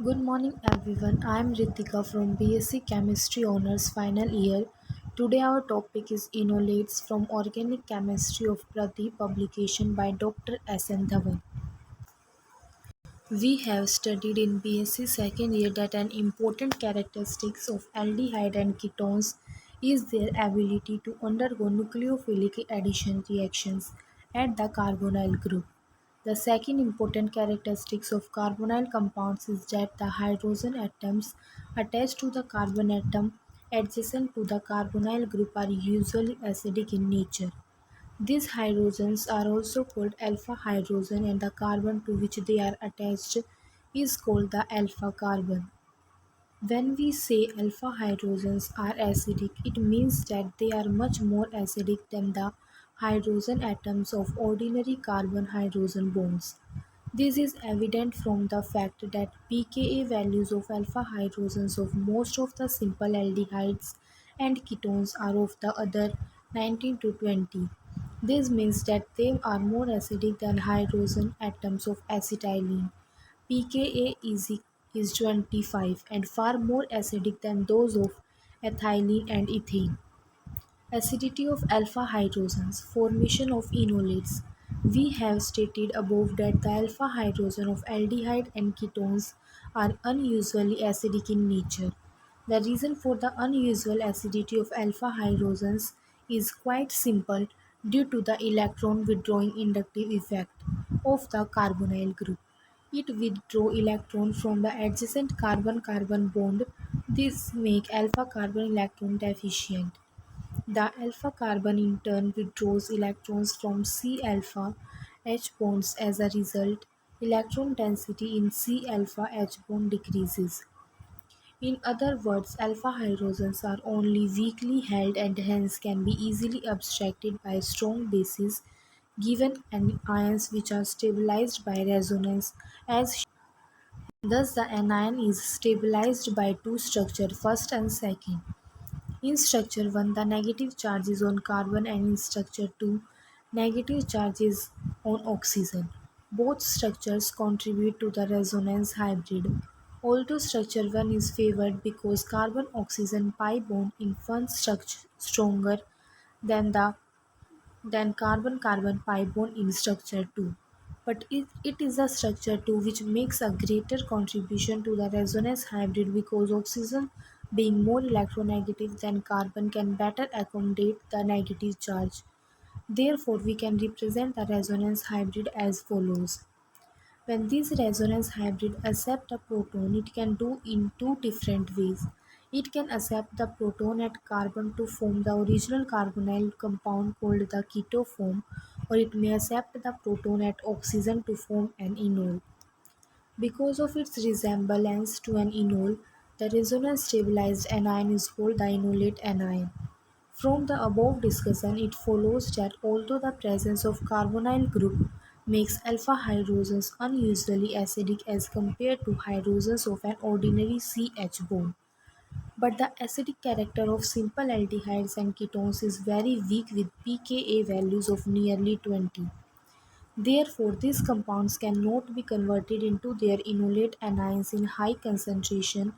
Good morning everyone. I am Ritika from BSc Chemistry Honors Final Year. Today our topic is enolates from Organic Chemistry of Prati publication by Dr. S.N. Dhawan. We have studied in BSc second year that an important characteristics of aldehyde and ketones is their ability to undergo nucleophilic addition reactions at the carbonyl group. The second important characteristics of carbonyl compounds is that the hydrogen atoms attached to the carbon atom adjacent to the carbonyl group are usually acidic in nature. These hydrogens are also called alpha hydrogen and the carbon to which they are attached is called the alpha carbon. When we say alpha hydrogens are acidic, it means that they are much more acidic than the hydrogen atoms of ordinary carbon-hydrogen bonds. This is evident from the fact that pKa values of alpha hydrogens of most of the simple aldehydes and ketones are of the other 19 to 20. This means that they are more acidic than hydrogen atoms of acetylene. pKa is 25 and far more acidic than those of ethylene and ethane. Acidity of alpha hydrogens, formation of enolates. We have stated above that the alpha hydrogen of aldehyde and ketones are unusually acidic in nature. The reason for the unusual acidity of alpha hydrogens is quite simple due to the electron withdrawing inductive effect of the carbonyl group. It withdraws electron from the adjacent carbon-carbon bond. This makes alpha carbon electron deficient. The alpha carbon in turn withdraws electrons from C alpha H bonds. As a result, electron density in C alpha H bond decreases. In other words, alpha hydrogens are only weakly held and hence can be easily abstracted by strong bases given ions which are stabilized by resonance as thus the anion is stabilized by two structures first and second. In structure 1, the negative charge is on carbon and in structure 2, negative charge is on oxygen. Both structures contribute to the resonance hybrid. Although structure 1 is favored because carbon-oxygen pi bond in one structure stronger than the than carbon-carbon pi bond in structure 2. But it is the structure 2 which makes a greater contribution to the resonance hybrid because oxygen being more electronegative than carbon can better accommodate the negative charge. Therefore, we can represent the resonance hybrid as follows. When this resonance hybrid accepts a proton, it can do in two different ways. It can accept the proton at carbon to form the original carbonyl compound called the ketoform, or it may accept the proton at oxygen to form an enol. Because of its resemblance to an enol, the resonance stabilized anion is called the enolate anion. From the above discussion, it follows that although the presence of carbonyl group makes alpha hydrogens unusually acidic as compared to hydrogens of an ordinary CH bond, but the acidic character of simple aldehydes and ketones is very weak with pKa values of nearly 20. Therefore, these compounds cannot be converted into their enolate anions in high concentration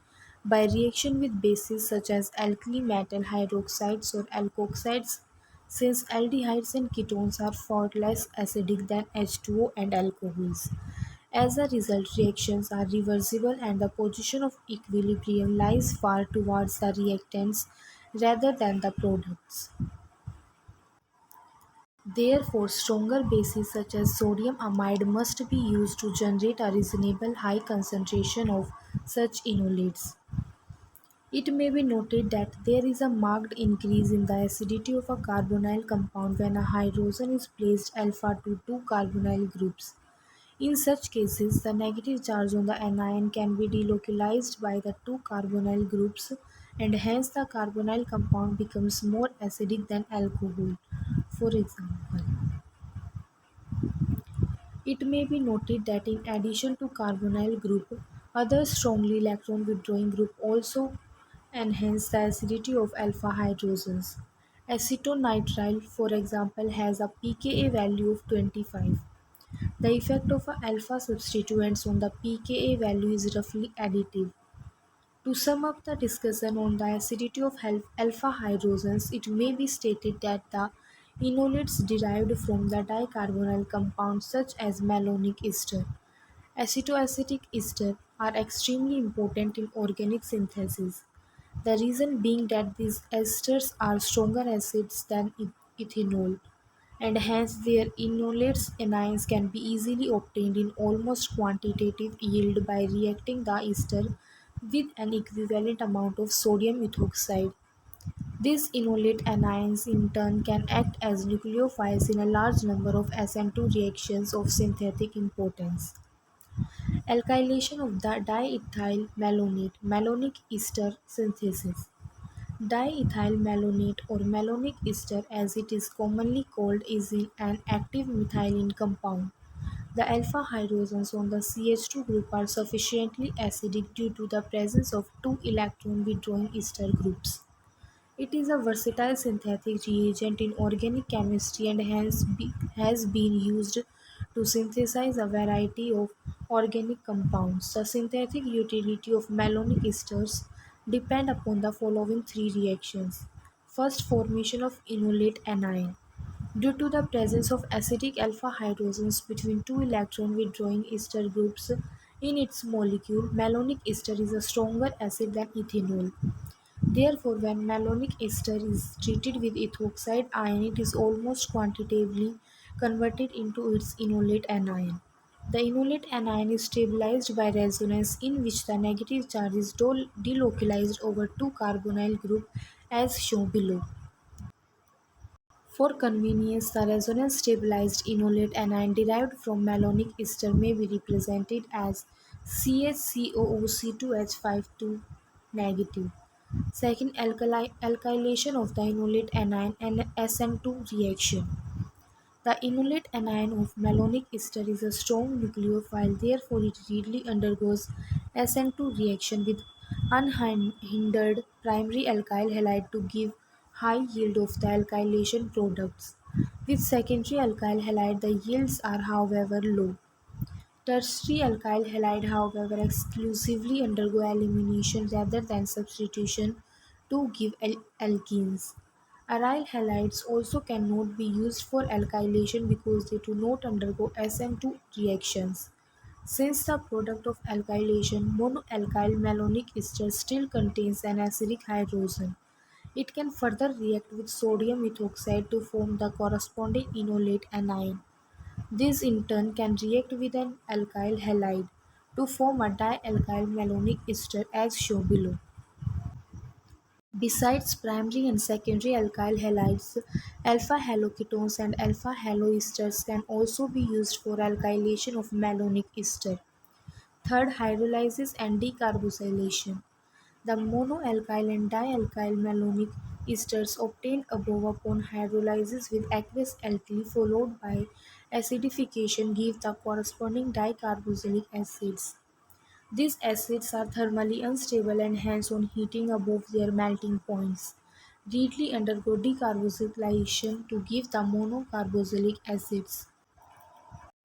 by reaction with bases such as alkali metal hydroxides or alkoxides, since aldehydes and ketones are far less acidic than H2O and alcohols. As a result, reactions are reversible and the position of equilibrium lies far towards the reactants rather than the products. Therefore, stronger bases such as sodium amide must be used to generate a reasonable high concentration of such enolates. It may be noted that there is a marked increase in the acidity of a carbonyl compound when a hydrogen is placed alpha to two carbonyl groups. In such cases, the negative charge on the anion can be delocalized by the two carbonyl groups and hence the carbonyl compound becomes more acidic than alcohol. For example, it may be noted that in addition to carbonyl group, other strongly electron withdrawing group also enhance the acidity of alpha hydrogens. Acetonitrile, for example, has a pKa value of 25. The effect of alpha substituents on the pKa value is roughly additive. To sum up the discussion on the acidity of alpha hydrogens, it may be stated that the enolates derived from the dicarbonyl compounds such as malonic ester, acetoacetic ester are extremely important in organic synthesis. The reason being that these esters are stronger acids than ethanol, and hence their enolates anions can be easily obtained in almost quantitative yield by reacting the ester with an equivalent amount of sodium ethoxide. These enolate anions in turn can act as nucleophiles in a large number of SN2 reactions of synthetic importance. Alkylation of the diethyl malonate malonic ester synthesis. Diethyl malonate or malonic ester as it is commonly called is an active methylene compound. The alpha hydrogens on the CH2 group are sufficiently acidic due to the presence of two electron withdrawing ester groups. It is a versatile synthetic reagent in organic chemistry and has been used to synthesize a variety of organic compounds. The synthetic utility of malonic esters depend upon the following three reactions. First, formation of enolate anion. Due to the presence of acidic alpha hydrogens between two electron withdrawing ester groups in its molecule, malonic ester is a stronger acid than ethanol. Therefore, when malonic ester is treated with ethoxide ion, it is almost quantitatively converted into its enolate anion. The enolate anion is stabilized by resonance, in which the negative charge is delocalized over two carbonyl group as shown below. For convenience, the resonance-stabilized enolate anion derived from malonic ester may be represented as CHCOOC2H52 negative. Second, alkylation of the enolate anion and SN2 reaction. The enolate anion of malonic ester is a strong nucleophile, therefore it readily undergoes SN2 reaction with unhindered primary alkyl halide to give high yield of the alkylation products. With secondary alkyl halide, the yields are however low. Tertiary alkyl halide, however, exclusively undergo elimination rather than substitution to give alkenes. Aryl halides also cannot be used for alkylation because they do not undergo SN2 reactions. Since the product of alkylation, monoalkyl malonic ester still contains an acidic hydrogen, it can further react with sodium ethoxide to form the corresponding enolate anion. This in turn can react with an alkyl halide to form a dialkyl malonic ester as shown below. Besides primary and secondary alkyl halides, alpha haloketones and alpha haloesters can also be used for alkylation of malonic ester. Third, hydrolysis and decarbosylation. The monoalkyl and dialkyl malonic esters obtained above upon hydrolysis with aqueous alkali followed by acidification give the corresponding dicarboxylic acids. These acids are thermally unstable and hence on heating above their melting points readily undergo decarboxylation to give the monocarboxylic acids.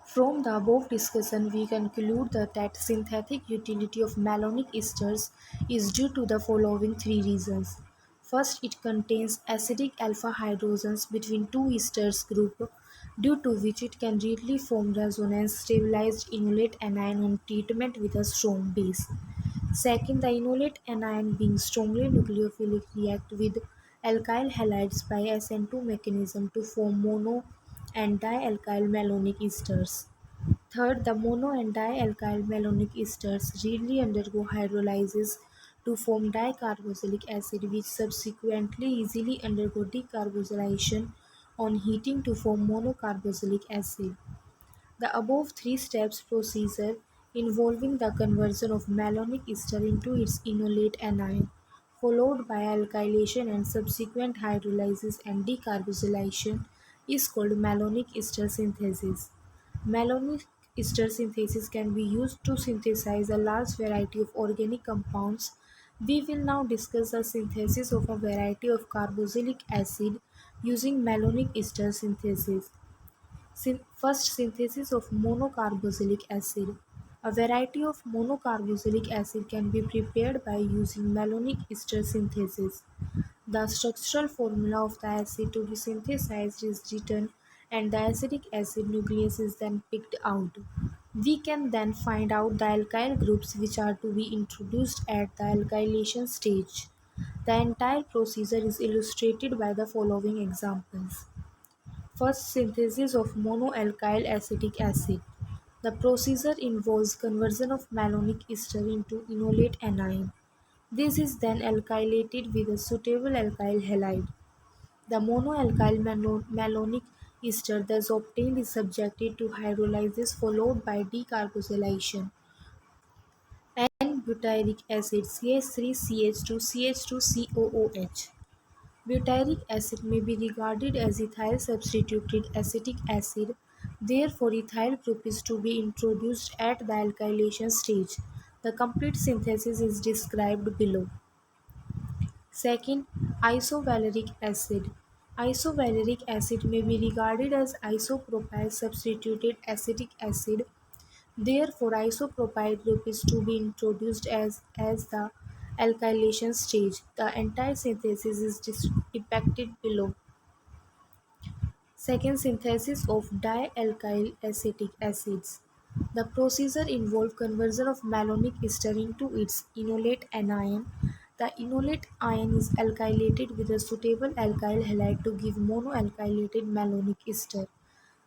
From the above discussion, we conclude that synthetic utility of malonic esters is due to the following three reasons. First, it contains acidic alpha hydrogens between two esters group, due to which it can readily form resonance stabilized enolate anion on treatment with a strong base. Second, the enolate anion being strongly nucleophilic react with alkyl halides by SN2 mechanism to form mono and dialkyl malonic esters. Third, the mono and dialkyl malonic esters readily undergo hydrolysis to form dicarboxylic acid, which subsequently easily undergo decarboxylation on heating to form monocarboxylic acid. The above three steps procedure involving the conversion of malonic ester into its enolate anion, followed by alkylation and subsequent hydrolysis and decarboxylation, is called malonic ester synthesis. Malonic ester synthesis can be used to synthesize a large variety of organic compounds. We will now discuss the synthesis of a variety of carboxylic acid using malonic ester synthesis. First, synthesis of monocarboxylic acid. A variety of monocarboxylic acid can be prepared by using malonic ester synthesis. The structural formula of the acid to be synthesized is written and the acetic acid nucleus is then picked out. We can then find out the alkyl groups which are to be introduced at the alkylation stage. The entire procedure is illustrated by the following examples. First, synthesis of monoalkyl acetic acid. The procedure involves conversion of malonic ester into enolate anion. This is then alkylated with a suitable alkyl halide. The monoalkyl malonic ester thus obtained is subjected to hydrolysis followed by decarboxylation. N-butyric acid CH3CH2CH2COOH. Butyric acid may be regarded as ethyl substituted acetic acid, therefore ethyl group is to be introduced at the alkylation stage. The complete synthesis is described below. Second, isovaleric acid. Isovaleric acid may be regarded as isopropyl substituted acetic acid. Therefore, isopropyl group is to be introduced as the alkylation stage. The entire synthesis is depicted below. Second, synthesis of dialkyl acetic acids. The procedure involves conversion of malonic ester into its enolate anion. The enolate ion is alkylated with a suitable alkyl halide to give monoalkylated malonic ester.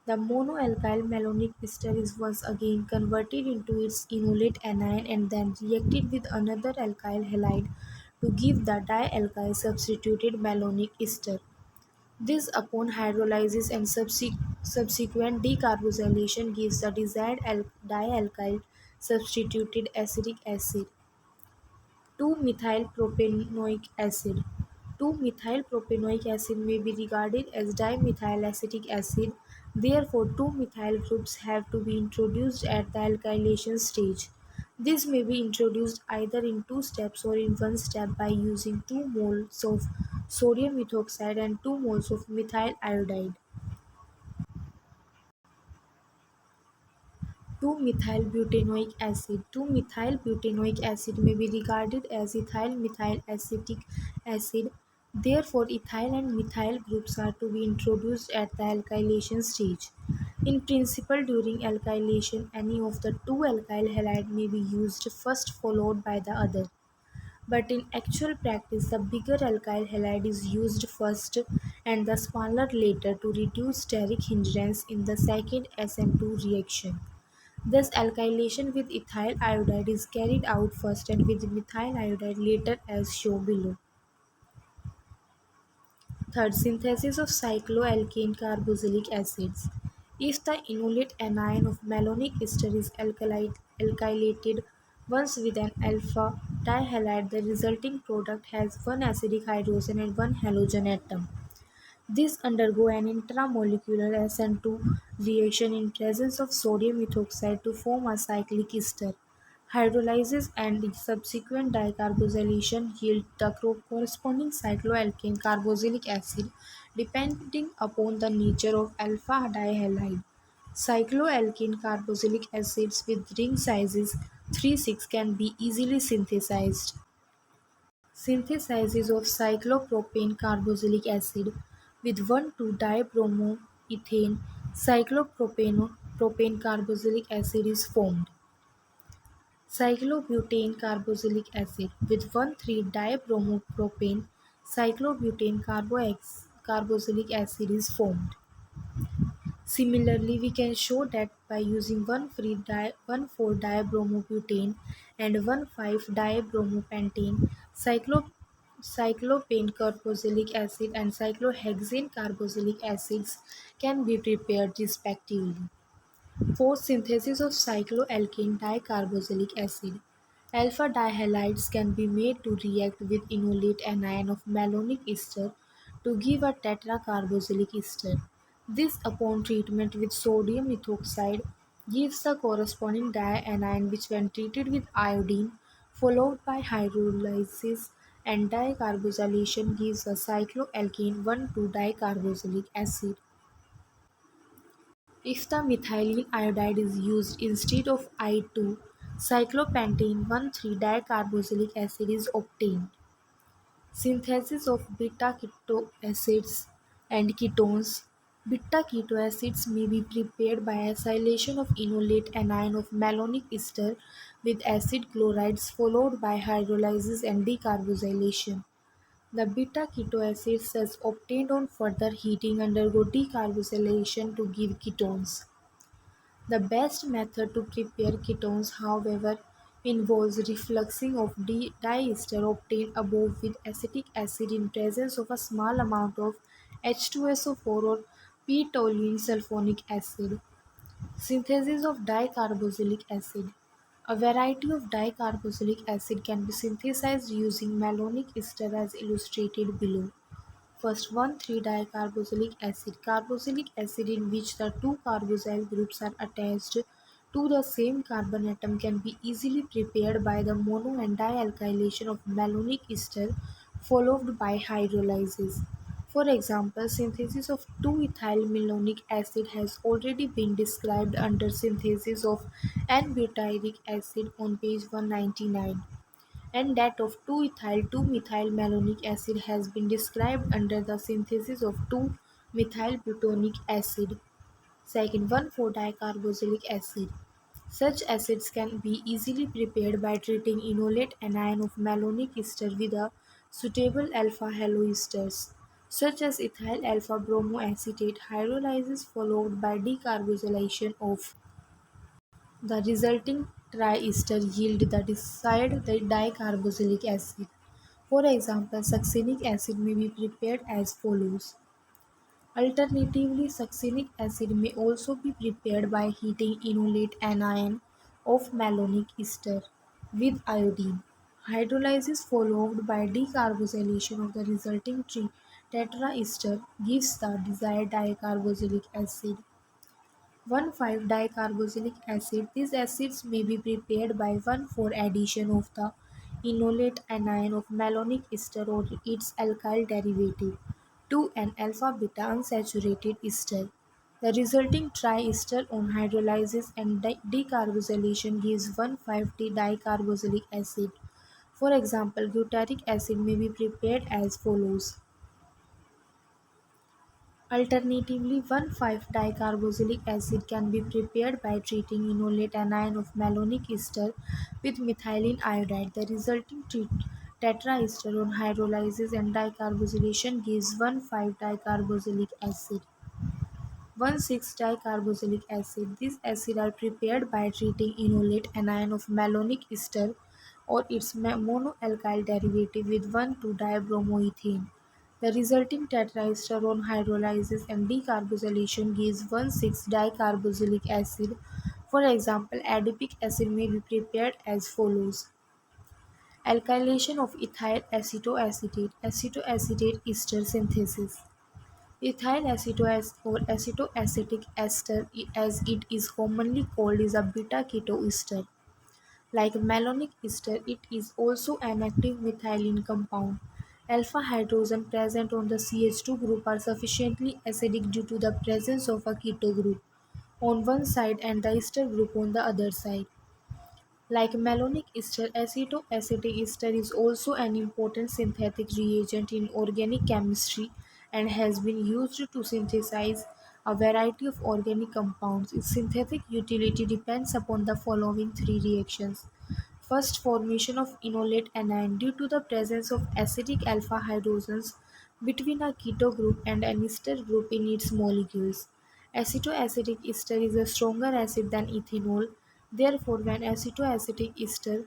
The monoalkyl malonic ester is once again converted into its enolate anion and then reacted with another alkyl halide to give the dialkyl substituted malonic ester. This, upon hydrolysis and subsequent decarboxylation, gives the desired dialkyl substituted acetic acid. 2-methylpropanoic acid. 2-methylpropanoic acid may be regarded as dimethyl acetic acid. Therefore, two methyl groups have to be introduced at the alkylation stage. This may be introduced either in two steps or in one step by using 2 moles of sodium methoxide and 2 moles of methyl iodide. 2-methylbutanoic acid. 2-methylbutanoic acid may be regarded as ethyl methyl acetic acid. Therefore, ethyl and methyl groups are to be introduced at the alkylation stage. In principle, during alkylation, any of the two alkyl halide may be used first followed by the other. But in actual practice, the bigger alkyl halide is used first and the smaller later to reduce steric hindrance in the second SN2 reaction. Thus, alkylation with ethyl iodide is carried out first and with methyl iodide later as shown below. Third, synthesis of cycloalkane carboxylic acids. If the enolate anion of malonic ester is alkylated once with an alpha dihalide, the resulting product has one acidic hydrogen and one halogen atom. These undergo an intramolecular SN2 reaction in presence of sodium methoxide to form a cyclic ester. Hydrolysis and subsequent dicarboxylation yield the corresponding cycloalkane carboxylic acid depending upon the nature of alpha dihalide. Cycloalkane carboxylic acids with ring sizes 3,6 can be easily synthesized. Synthesis of cyclopropane carboxylic acid with 1,2-dibromoethane cyclopropane carboxylic acid is formed. Cyclobutane carboxylic acid with 1,3-dibromopropane cyclobutane carboxylic acid is formed. Similarly, we can show that by using 1,4-dibromobutane and 1,5-dibromopentane, cyclopane carboxylic acid and cyclohexane carboxylic acids can be prepared respectively. Fourth, synthesis of cycloalkane dicarboxylic acid. Alpha dihalides can be made to react with enolate anion of malonic ester to give a tetracarboxylic ester. This, upon treatment with sodium methoxide, gives the corresponding dianion which, when treated with iodine, followed by hydrolysis and dicarboxylation, gives a cycloalkane 1,2-dicarboxylic acid. If the methylene iodide is used instead of I2, cyclopentane 1,3-dicarboxylic acid is obtained. Synthesis of beta-keto acids and ketones. Beta-keto acids may be prepared by acylation of enolate anion of malonic ester with acid chlorides followed by hydrolysis and decarboxylation. The beta-keto acids as obtained on further heating undergo decarboxylation to give ketones. The best method to prepare ketones, however, involves refluxing of diester obtained above with acetic acid in presence of a small amount of H2SO4 or p-toluene sulfonic acid. Synthesis of dicarboxylic acid. A variety of dicarboxylic acid can be synthesized using malonic ester as illustrated below. First, 1,3-dicarboxylic acid. Carboxylic acid in which the two carboxyl groups are attached to the same carbon atom can be easily prepared by the mono and dialkylation of malonic ester followed by hydrolysis. For example, synthesis of 2-ethyl malonic acid has already been described under synthesis of N-butyric acid on page 199, and that of 2-ethyl 2-methyl malonic acid has been described under the synthesis of 2-methylbutonic acid. Second, 1,4-dicarboxylic acid. Such acids can be easily prepared by treating enolate anion of malonic ester with a suitable alpha haloesters, such as ethyl alpha bromoacetate. Hydrolysis followed by decarboxylation of the resulting triester yield the desired dicarboxylic acid. For example, succinic acid may be prepared as follows. Alternatively, succinic acid may also be prepared by heating enolate anion of malonic ester with iodine. Hydrolysis followed by decarboxylation of the resulting tetraester gives the desired dicarboxylic acid. 1,5-dicarboxylic acid. These acids may be prepared by 1,4 addition of the enolate anion of malonic ester or its alkyl derivative to an alpha-beta unsaturated ester. The resulting triester on hydrolysis and decarboxylation gives 1,5-dicarboxylic acid. For example, butyric acid may be prepared as follows. Alternatively, 1,5-dicarboxylic acid can be prepared by treating enolate anion of malonic ester with methylene iodide. The resulting tetraester on hydrolysis and decarboxylation gives 1,5-dicarboxylic acid. 1,6-dicarboxylic acid. These acids are prepared by treating enolate anion of malonic ester or its monoalkyl derivative with 1,2-dibromoethane. The resulting tetraester on hydrolysis and decarboxylation gives 1,6-dicarboxylic acid. For example, adipic acid may be prepared as follows. Alkylation of ethyl acetoacetate, acetoacetate ester synthesis. Ethyl or acetoacetic ester, as it is commonly called, is a beta-keto ester. Like malonic ester, it is also an active methylene compound. Alpha hydrogen present on the CH2 group are sufficiently acidic due to the presence of a keto group on one side and the ester group on the other side. Like malonic ester, acetoacetic ester is also an important synthetic reagent in organic chemistry and has been used to synthesize a variety of organic compounds. Its synthetic utility depends upon the following three reactions. First, formation of enolate anion due to the presence of acidic alpha hydrogens between a keto group and an ester group in its molecules. Acetoacetic ester is a stronger acid than ethanol. Therefore, when acetoacetic ester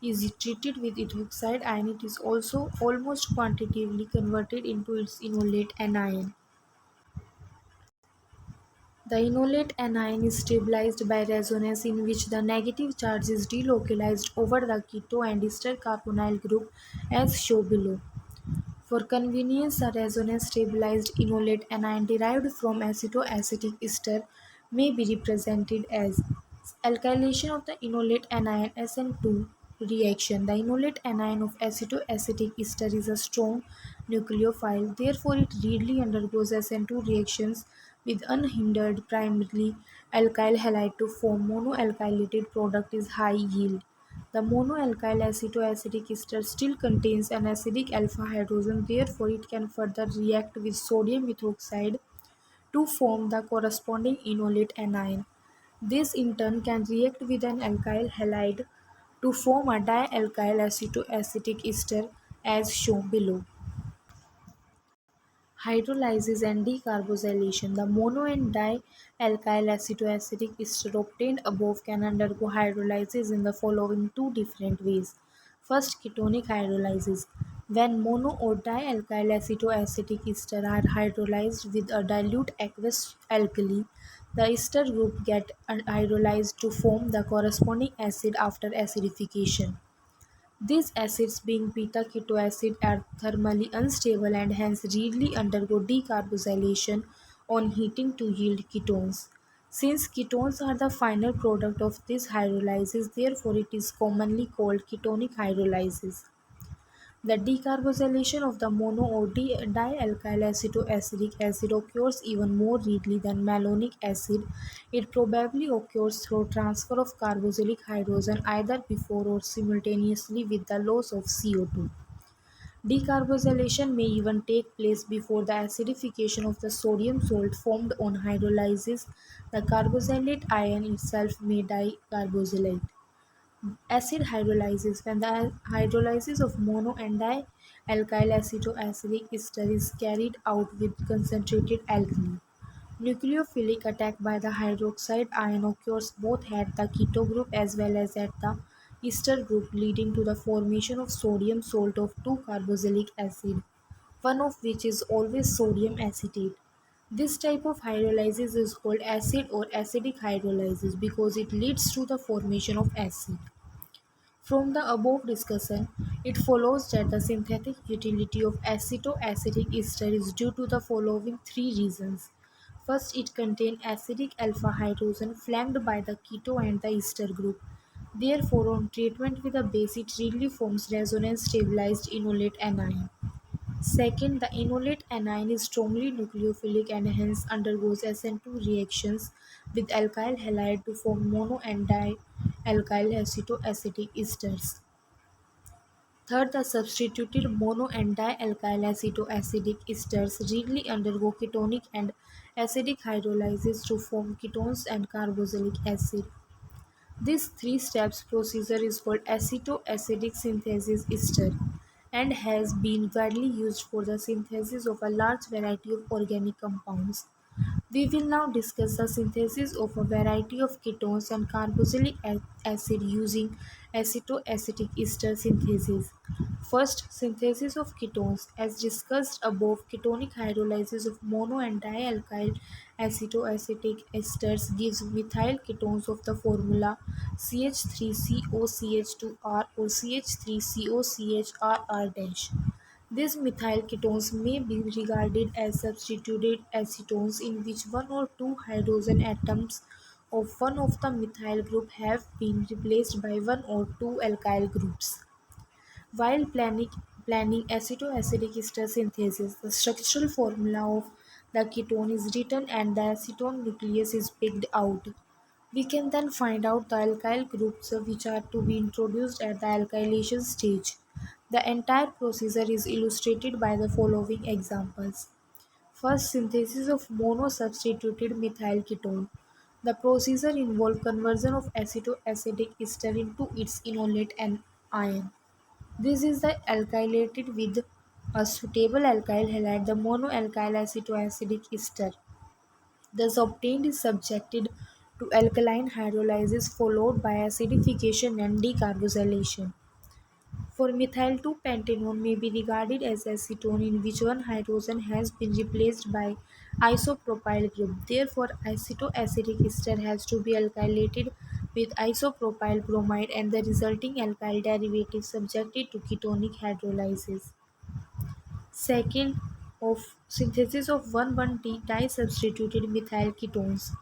is treated with ethoxide ion, it is also almost quantitatively converted into its enolate anion. The enolate anion is stabilized by resonance, in which the negative charge is delocalized over the keto and ester carbonyl group as shown below. For convenience, a resonance-stabilized enolate anion derived from acetoacetic ester may be represented as alkylation of the enolate anion SN2 reaction. The enolate anion of acetoacetic ester is a strong nucleophile, therefore it readily undergoes SN2 reactions with unhindered primarily alkyl halide to form monoalkylated product is high yield. The monoalkyl acetoacetic ester still contains an acidic alpha hydrogen, therefore it can further react with sodium methoxide to form the corresponding enolate anion. This in turn can react with an alkyl halide to form a dialkyl acetoacetic ester as shown below. Hydrolysis and decarboxylation. The mono and dialkyl acetoacetic ester obtained above can undergo hydrolysis in the following two different ways. First, ketonic hydrolysis. When mono or dialkyl acetoacetic ester are hydrolyzed with a dilute aqueous alkali, the ester group get hydrolyzed to form the corresponding acid after acidification. These acids, being beta-ketoacid, are thermally unstable and hence readily undergo decarboxylation on heating to yield ketones. Since ketones are the final product of this hydrolysis, therefore it is commonly called ketonic hydrolysis. The decarboxylation of the mono or dialkyl acetoacetic acid occurs even more readily than malonic acid. It probably occurs through transfer of carboxylic hydrogen either before or simultaneously with the loss of CO2. Decarboxylation may even take place before the acidification of the sodium salt formed on hydrolysis. The carboxylate ion itself may dicarboxylate. Acid hydrolysis. When the hydrolysis of mono and dialkyl acetoacetic ester is carried out with concentrated alkali, nucleophilic attack by the hydroxide ion occurs both at the keto group as well as at the ester group, leading to the formation of sodium salt of 2-carboxylic acid, one of which is always sodium acetate. This type of hydrolysis is called acid or acidic hydrolysis because it leads to the formation of acid. From the above discussion, it follows that the synthetic utility of acetoacetic ester is due to the following three reasons. First, it contains acidic alpha hydrogen flanked by the keto and the ester group. Therefore, on treatment with a base, it readily forms resonance stabilized enolate anion. Second, the enolate anion is strongly nucleophilic and hence undergoes SN2 reactions with alkyl halide to form mono and dialkyl acetoacetic esters. Third, the substituted mono and dialkyl acetoacetic esters readily undergo ketonic and acidic hydrolysis to form ketones and carboxylic acid. This three steps procedure is called acetoacidic synthesis ester and has been widely used for the synthesis of a large variety of organic compounds. We will now discuss the synthesis of a variety of ketones and carboxylic acid using acetoacetic ester synthesis. First, synthesis of ketones. As discussed above, ketonic hydrolysis of mono and dialkyl acetoacetic esters gives methyl ketones of the formula CH3COCH2R or CH3COCHRR-. These methyl ketones may be regarded as substituted acetones in which one or two hydrogen atoms of one of the methyl group have been replaced by one or two alkyl groups. While planning acetoacidic ester synthesis, the structural formula of the ketone is written and the acetone nucleus is picked out. We can then find out the alkyl groups which are to be introduced at the alkylation stage. The entire procedure is illustrated by the following examples. First, synthesis of mono-substituted methyl ketone. The procedure involves conversion of acetoacidic ester into its enolate anion. This is the alkylated with a suitable alkyl halide, the monoalkyl acetoacidic ester. Thus obtained is subjected to alkaline hydrolysis followed by acidification and decarboxylation. For methyl 2-pentanone may be regarded as acetone in which one hydrogen has been replaced by isopropyl group. Therefore, acetoacetic ester has to be alkylated with isopropyl bromide and the resulting alkyl derivative subjected to ketonic hydrolysis. Second, of synthesis of 1,1-T disubstituted methyl ketones.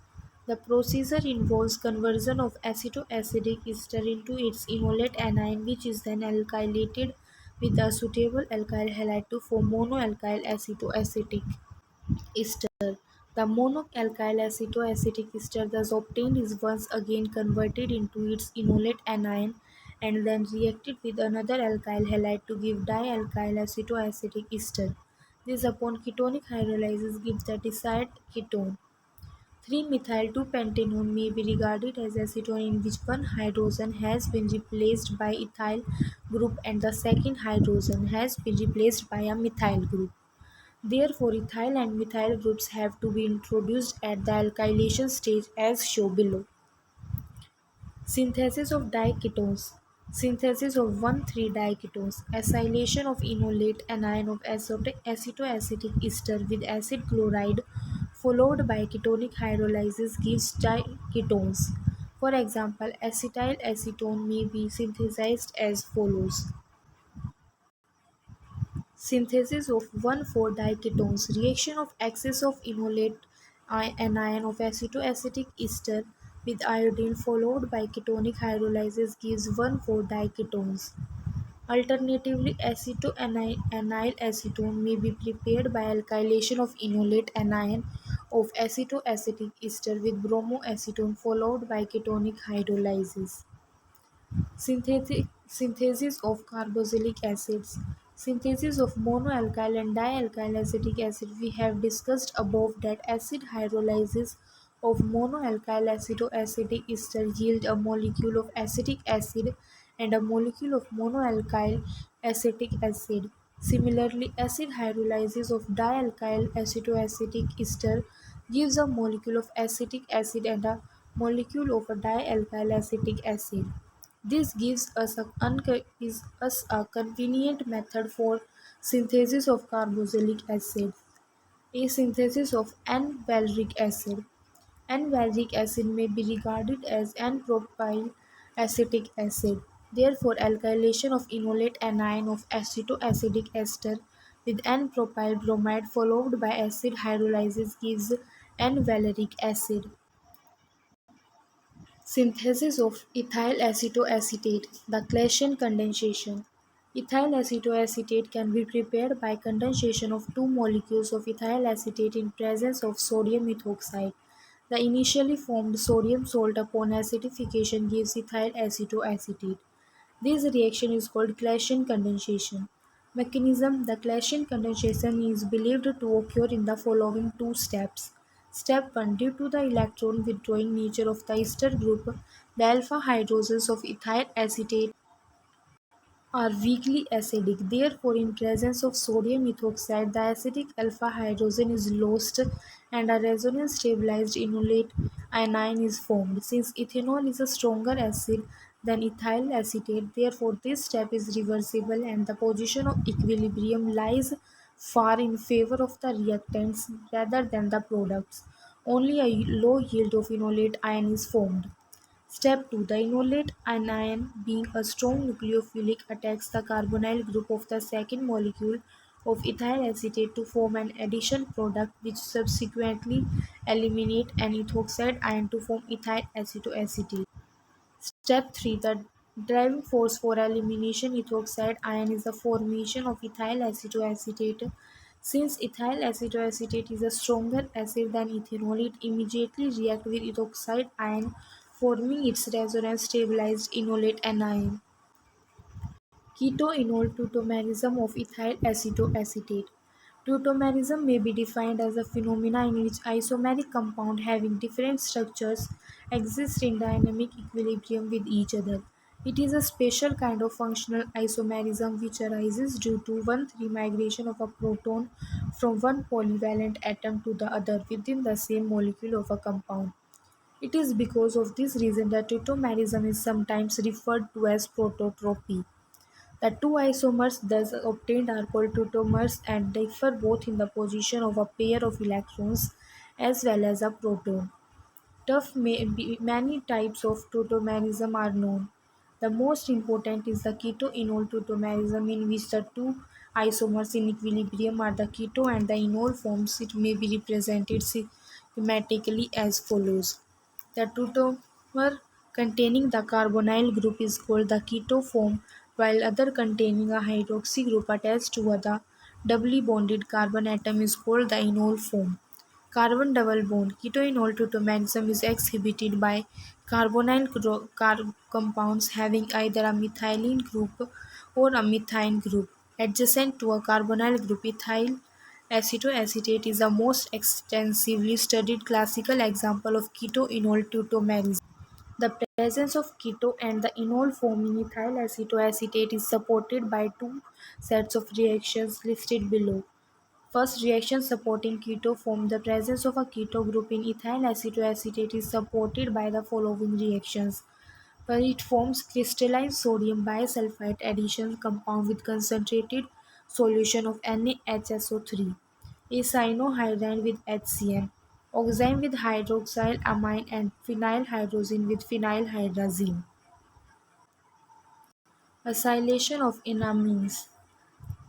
The procedure involves conversion of acetoacidic ester into its enolate anion, which is then alkylated with a suitable alkyl halide to form monoalkyl acetoacetic ester. The monoalkyl acetoacetic ester thus obtained is once again converted into its enolate anion and then reacted with another alkyl halide to give dialkyl acetoacetic ester. This upon ketonic hydrolysis gives the desired ketone. 3-methyl-2-pentanone may be regarded as acetone in which one hydrogen has been replaced by ethyl group and the second hydrogen has been replaced by a methyl group. Therefore, ethyl and methyl groups have to be introduced at the alkylation stage as shown below. Synthesis of diketones. Synthesis of 1,3-diketones. Acylation of enolate anion of acetoacetic ester with acid chloride followed by ketonic hydrolysis gives diketones. For example, acetyl acetone may be synthesized as follows. Synthesis of 1,4-diketones. Reaction of excess of enolate anion of acetoacetic ester with iodine followed by ketonic hydrolysis gives 1,4-diketones. Alternatively, acetoanyl acetone may be prepared by alkylation of enolate anion of acetoacetic ester with bromoacetone followed by ketonic hydrolysis. Synthesis of carboxylic acids. Synthesis of monoalkyl and dialkyl acetic acid. We have discussed above that acid hydrolysis of monoalkyl acetoacetic ester yield a molecule of acetic acid and a molecule of monoalkyl acetic acid. Similarly, acid hydrolysis of dialkyl acetoacetic ester gives a molecule of acetic acid and a molecule of a dialkyl acetic acid. This gives us a convenient method for synthesis of carboxylic acid. A synthesis of N-valeric acid. N-valeric acid may be regarded as N-propyl acetic acid. Therefore, alkylation of enolate anion of acetoacetic ester with N-propyl bromide followed by acid hydrolysis gives N-valeric acid. Synthesis of ethyl acetoacetate, the Claisen condensation. Ethyl acetoacetate can be prepared by condensation of two molecules of ethyl acetate in presence of sodium methoxide. The initially formed sodium salt upon acidification gives ethyl acetoacetate. This reaction is called Claisen condensation. Mechanism. The Claisen condensation is believed to occur in the following two steps. Step 1. Due to the electron withdrawing nature of the ester group, the alpha hydrogens of ethyl acetate are weakly acidic. Therefore, in presence of sodium methoxide, the acidic alpha hydrogen is lost and a resonance stabilized enolate anion is formed. Since ethanol is a stronger acid than ethyl acetate, therefore this step is reversible and the position of equilibrium lies far in favor of the reactants rather than the products. Only a low yield of enolate ion is formed. Step 2. The enolate anion, being a strong nucleophilic, attacks the carbonyl group of the second molecule of ethyl acetate to form an addition product which subsequently eliminate an ethoxide ion to form ethyl acetoacetate. Step 3. The driving force for elimination ethoxide ion is the formation of ethyl acetoacetate. Since ethyl acetoacetate is a stronger acid than ethanol, it immediately reacts with ethoxide ion, forming its resonance stabilized enolate anion. Keto-enol tautomerism of ethyl acetoacetate. Tautomerism may be defined as a phenomenon in which isomeric compounds having different structures exist in dynamic equilibrium with each other. It is a special kind of functional isomerism which arises due to 1,3 migration of a proton from one polyvalent atom to the other within the same molecule of a compound. It is because of this reason that tautomerism is sometimes referred to as prototropy. The two isomers thus obtained are called tautomers and differ both in the position of a pair of electrons as well as a proton. Many types of tautomerism are known. The most important is the keto-enol tautomerism in which the two isomers in equilibrium are the keto and the enol forms. It may be represented schematically as follows. The tautomer containing the carbonyl group is called the keto form, while other containing a hydroxy group attached to the doubly bonded carbon atom is called the enol form. Carbon double bond. Ketoenol tautomerism is exhibited by carbonyl compounds having either a methylene group or a methine group adjacent to a carbonyl group. Ethyl acetoacetate is the most extensively studied classical example of ketoenol tautomerism. The presence of keto and the enol forming ethyl acetoacetate is supported by two sets of reactions listed below. First reaction supporting keto form. The presence of a keto group in ethyl acetoacetate is supported by the following reactions. First, it forms crystalline sodium bisulfite addition compound with concentrated solution of NaHSO3, a cyanohydride with HCN, oxime with hydroxyl amine and phenylhydrazine with phenylhydrazine. Acylation of enamines.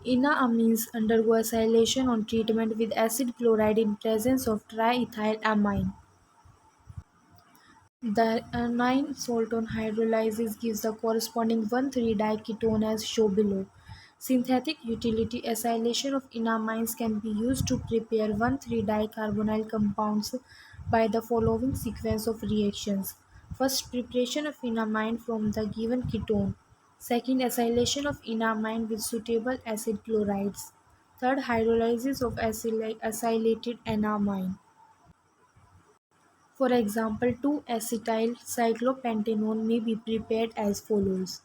Enamines undergo acylation on treatment with acid chloride in presence of triethylamine. The aniline salt on hydrolysis gives the corresponding 1,3-diketone as shown below. Synthetic utility. Acylation of enamines can be used to prepare 1,3-dicarbonyl compounds by the following sequence of reactions. First, preparation of enamine from the given ketone. Second, acylation of enamine with suitable acid chlorides. Third, hydrolysis of acylated enamine. For example, 2-acetyl cyclopentanone may be prepared as follows.